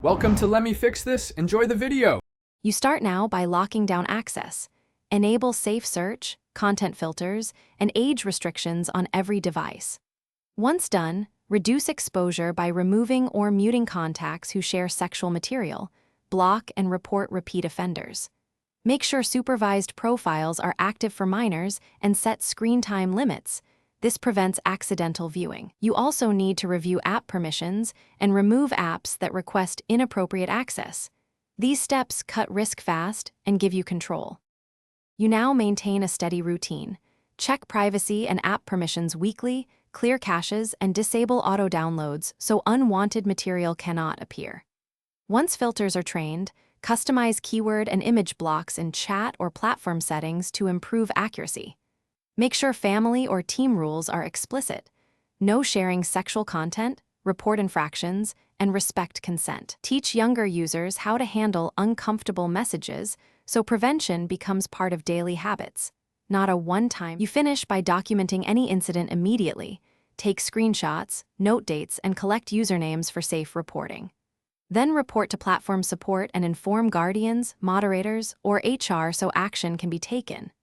Welcome to Let Me Fix This. Enjoy the video. You start now by locking down access. Enable safe search, content filters, and age restrictions on every device. Once done, reduce exposure by removing or muting contacts who share sexual material, block and report repeat offenders. Make sure supervised profiles are active for minors and set screen time limits. This prevents accidental viewing. You also need to review app permissions and remove apps that request inappropriate access. These steps cut risk fast and give you control. You now maintain a steady routine. Check privacy and app permissions weekly, clear caches, and disable auto-downloads so unwanted material cannot appear. Once filters are trained, customize keyword and image blocks in chat or platform settings to improve accuracy. Make sure family or team rules are explicit. No sharing sexual content, report infractions, and respect consent. Teach younger users how to handle uncomfortable messages so prevention becomes part of daily habits, not a one-time. You finish by documenting any incident immediately. Take screenshots, note dates, and collect usernames for safe reporting. Then report to platform support and inform guardians, moderators, or HR so action can be taken.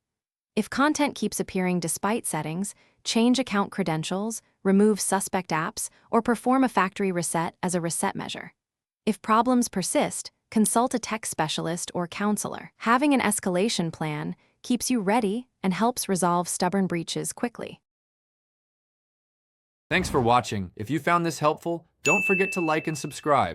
If content keeps appearing despite settings, change account credentials, remove suspect apps, or perform a factory reset as a reset measure. If problems persist, consult a tech specialist or counselor. Having an escalation plan keeps you ready and helps resolve stubborn breaches quickly. Thanks for watching. If you found this helpful, don't forget to like and subscribe.